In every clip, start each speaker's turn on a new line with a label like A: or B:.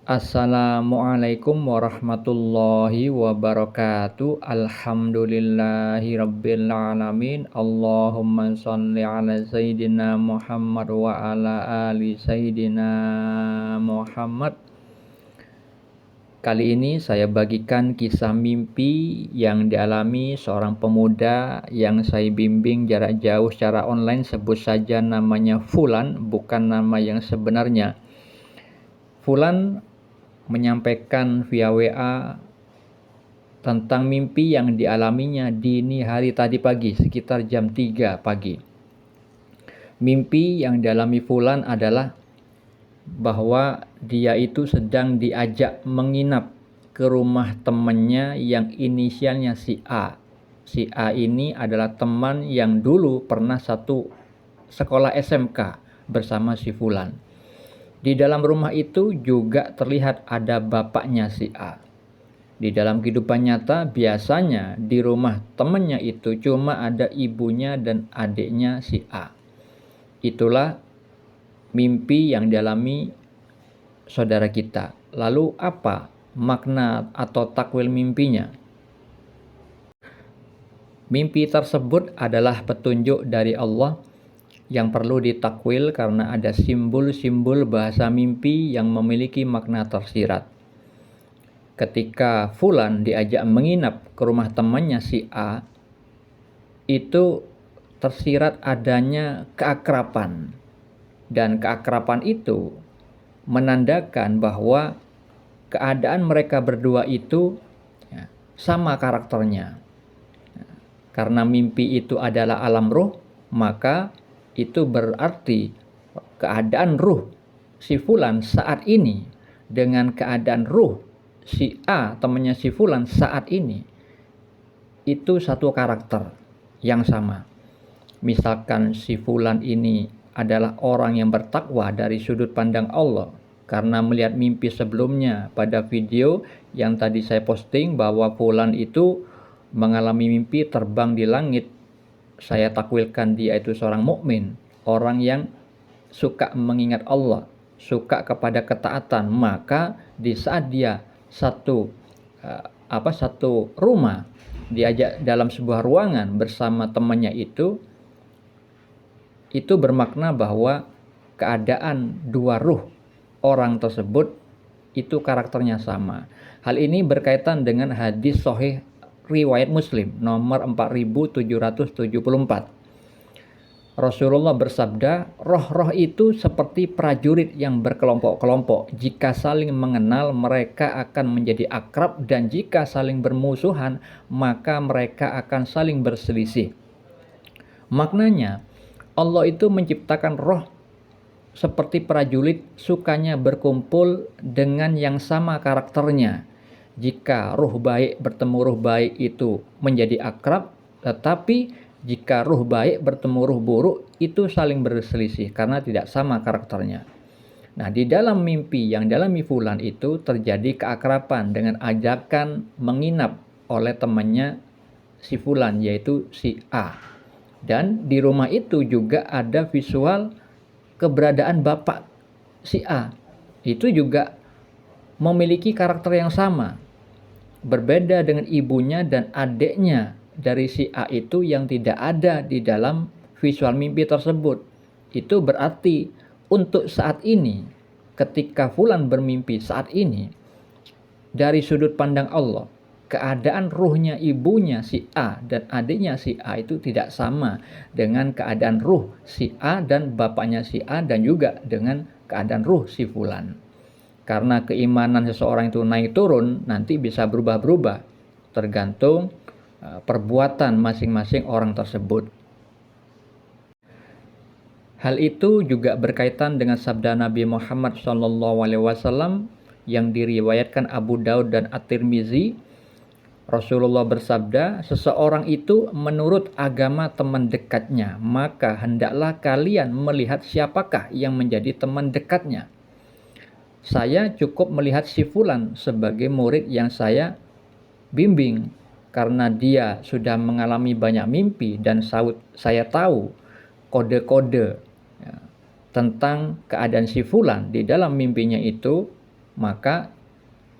A: Assalamualaikum warahmatullahi wabarakatuh. Alhamdulillahirabbil alamin. Allahumma shalli ala sayyidina Muhammad wa ala ali sayyidina Muhammad. Kali ini saya bagikan kisah mimpi yang dialami seorang pemuda yang saya bimbing jarak jauh secara online. Sebut saja namanya Fulan, bukan nama yang sebenarnya. Fulan menyampaikan via WA tentang mimpi yang dialaminya dini hari tadi pagi, sekitar jam 3 pagi. Mimpi yang dialami Fulan adalah bahwa dia itu sedang diajak menginap ke rumah temannya yang inisialnya si A. Si A ini adalah teman yang dulu pernah satu sekolah SMK bersama si Fulan. Di dalam rumah itu juga terlihat ada bapaknya si A. Di dalam kehidupan nyata biasanya di rumah temannya itu cuma ada ibunya dan adiknya si A. Itulah mimpi yang dialami saudara kita. Lalu apa makna atau takwil mimpinya? Mimpi tersebut adalah petunjuk dari Allah yang perlu ditakwil karena ada simbol-simbol bahasa mimpi yang memiliki makna tersirat. Ketika Fulan diajak menginap ke rumah temannya si A, itu tersirat adanya keakraban. Dan keakraban itu menandakan bahwa keadaan mereka berdua itu sama karakternya. Karena mimpi itu adalah alam ruh, maka itu berarti keadaan ruh si Fulan saat ini dengan keadaan ruh si A, temannya si Fulan saat ini, itu satu karakter yang sama. Misalkan si Fulan ini adalah orang yang bertakwa dari sudut pandang Allah karena melihat mimpi sebelumnya pada video yang tadi saya posting bahwa Fulan itu mengalami mimpi terbang di langit. Saya takwilkan dia itu seorang mukmin, orang yang suka mengingat Allah, suka kepada ketaatan. Maka di saat dia satu rumah, diajak dalam sebuah ruangan bersama temannya itu bermakna bahwa keadaan dua ruh orang tersebut itu karakternya sama. Hal ini berkaitan dengan hadis sahih riwayat Muslim nomor 4774. Rasulullah bersabda, roh-roh itu seperti prajurit yang berkelompok-kelompok. Jika saling mengenal, mereka akan menjadi akrab, dan jika saling bermusuhan, maka mereka akan saling berselisih. Maknanya, Allah itu menciptakan roh seperti prajurit sukanya berkumpul dengan yang sama karakternya. Jika ruh baik bertemu ruh baik itu menjadi akrab, tetapi jika ruh baik bertemu ruh buruk itu saling berselisih karena tidak sama karakternya. Nah, di dalam mimpi yang dialami Fulan itu terjadi keakraban dengan ajakan menginap oleh temannya si Fulan, yaitu si A. Dan di rumah itu juga ada visual keberadaan bapak si A. Itu juga memiliki karakter yang sama. Berbeda dengan ibunya dan adiknya dari si A itu yang tidak ada di dalam visual mimpi tersebut. Itu berarti untuk saat ini, ketika Fulan bermimpi saat ini, dari sudut pandang Allah, keadaan ruhnya ibunya si A dan adiknya si A itu tidak sama dengan keadaan ruh si A dan bapaknya si A dan juga dengan keadaan ruh si Fulan. Karena keimanan seseorang itu naik turun, nanti bisa berubah-berubah tergantung perbuatan masing-masing orang tersebut. Hal itu juga berkaitan dengan sabda Nabi Muhammad SAW yang diriwayatkan Abu Daud dan At-Tirmizi. Rasulullah bersabda, seseorang itu menurut agama teman dekatnya, maka hendaklah kalian melihat siapakah yang menjadi teman dekatnya. Saya cukup melihat si Fulan sebagai murid yang saya bimbing karena dia sudah mengalami banyak mimpi dan saya tahu kode-kode tentang keadaan si Fulan di dalam mimpinya itu. Maka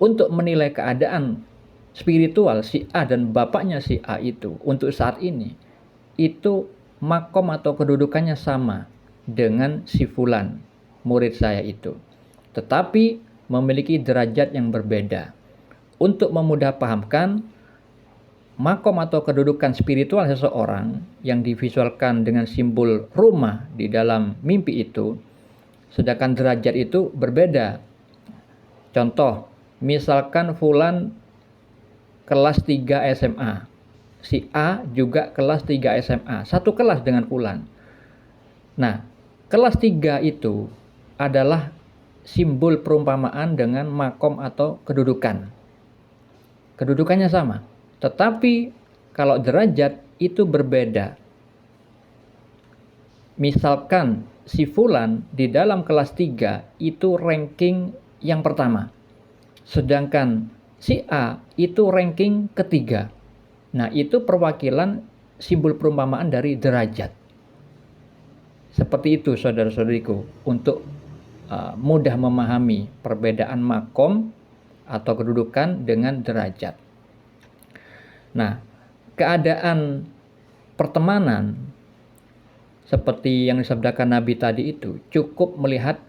A: untuk menilai keadaan spiritual si A dan bapaknya si A itu untuk saat ini, itu makom atau kedudukannya sama dengan si fulan, murid saya itu. Tetapi memiliki derajat yang berbeda. Untuk memudah pahamkan, makom atau kedudukan spiritual seseorang yang divisualkan dengan simbol rumah di dalam mimpi itu, sedangkan derajat itu berbeda. Contoh, misalkan fulan kelas 3 SMA, si A juga kelas 3 SMA, satu kelas dengan fulan. Nah, kelas 3 itu adalah simbol perumpamaan dengan makom atau kedudukan. Kedudukannya sama. Tetapi kalau derajat itu berbeda. Misalkan si fulan di dalam kelas 3 itu ranking yang pertama. Sedangkan si A itu ranking ketiga. Nah, itu perwakilan simbol perumpamaan dari derajat. Seperti itu saudara-saudariku, untuk mudah memahami perbedaan makom atau kedudukan dengan derajat. Nah, keadaan pertemanan seperti yang disabdakan Nabi tadi itu cukup melihat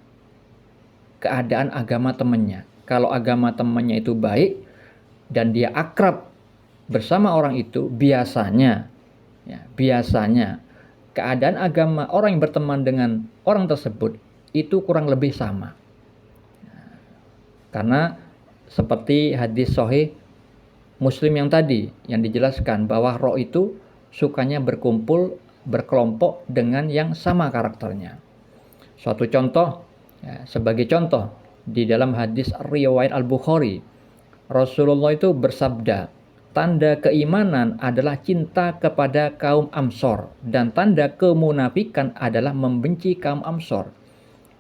A: keadaan agama temannya. Kalau agama temannya itu baik dan dia akrab bersama orang itu, biasanya keadaan agama orang yang berteman dengan orang tersebut itu kurang lebih sama. Karena seperti hadis sahih Muslim yang tadi yang dijelaskan bahwa roh itu sukanya berkumpul, berkelompok dengan yang sama karakternya. Suatu contoh, sebagai contoh, di dalam hadis riwayat Al-Bukhari, Rasulullah itu bersabda, tanda keimanan adalah cinta kepada kaum Ansor, dan tanda kemunafikan adalah membenci kaum Ansor.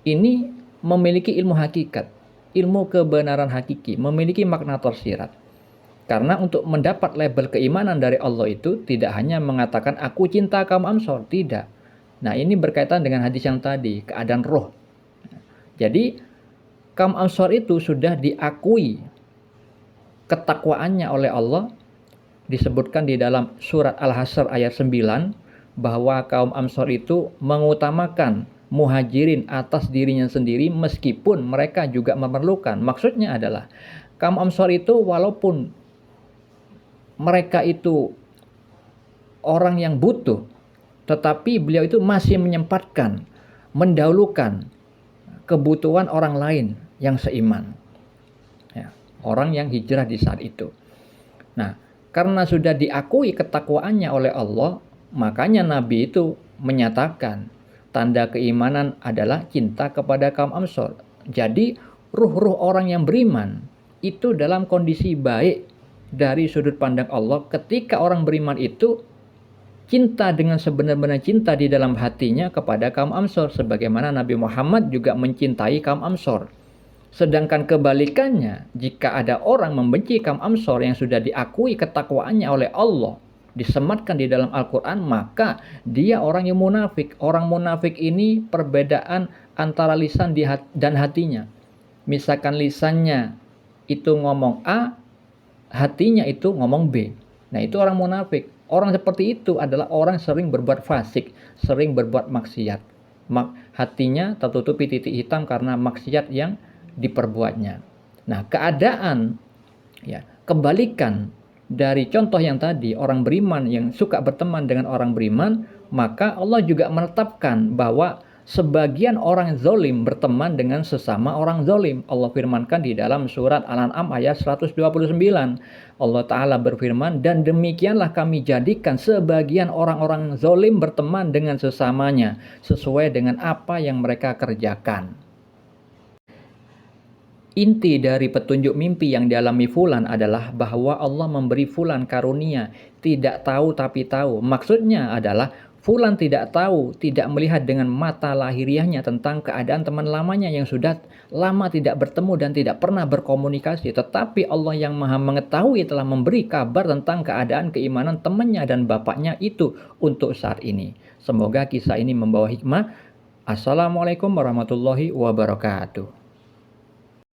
A: Ini memiliki ilmu hakikat, ilmu kebenaran hakiki, memiliki makna tersirat. Karena untuk mendapat label keimanan dari Allah itu tidak hanya mengatakan aku cinta kaum Ansor, tidak. Nah, ini berkaitan dengan hadis yang tadi, keadaan roh. Jadi kaum Ansor itu sudah diakui ketakwaannya oleh Allah, disebutkan di dalam surat Al-Hasyr ayat 9 bahwa kaum Ansor itu mengutamakan muhajirin atas dirinya sendiri meskipun mereka juga memerlukan. Maksudnya adalah kaum Ansor itu walaupun mereka itu orang yang butuh, tetapi beliau itu masih menyempatkan, mendahulukan kebutuhan orang lain yang seiman. Orang yang hijrah di saat itu. Nah, karena sudah diakui ketakwaannya oleh Allah, makanya Nabi itu menyatakan tanda keimanan adalah cinta kepada kaum Ansor. Jadi ruh-ruh orang yang beriman itu dalam kondisi baik dari sudut pandang Allah ketika orang beriman itu cinta dengan sebenar-benar cinta di dalam hatinya kepada kaum Ansor, sebagaimana Nabi Muhammad juga mencintai kaum Ansor. Sedangkan kebalikannya, jika ada orang membenci kaum Ansor yang sudah diakui ketakwaannya oleh Allah, disematkan di dalam Al-Quran, maka dia orang yang munafik. Orang munafik ini perbedaan antara lisan dan hatinya. Misalkan lisannya itu ngomong A, hatinya itu ngomong B. Nah, itu orang munafik. Orang seperti itu adalah orang sering berbuat fasik, sering berbuat maksiat. Hatinya tertutupi titik hitam karena maksiat yang diperbuatnya. Nah, keadaan kebalikan dari contoh yang tadi, orang beriman yang suka berteman dengan orang beriman, maka Allah juga menetapkan bahwa sebagian orang zalim berteman dengan sesama orang zalim. Allah firmankan di dalam surat Al-An'am ayat 129. Allah Ta'ala berfirman, dan demikianlah kami jadikan sebagian orang-orang zalim berteman dengan sesamanya, sesuai dengan apa yang mereka kerjakan. Inti dari petunjuk mimpi yang dialami fulan adalah bahwa Allah memberi fulan karunia, tidak tahu tapi tahu. Maksudnya adalah fulan tidak tahu, tidak melihat dengan mata lahiriahnya tentang keadaan teman lamanya yang sudah lama tidak bertemu dan tidak pernah berkomunikasi. Tetapi Allah yang maha mengetahui telah memberi kabar tentang keadaan keimanan temannya dan bapaknya itu untuk saat ini. Semoga kisah ini membawa hikmah. Assalamualaikum warahmatullahi wabarakatuh.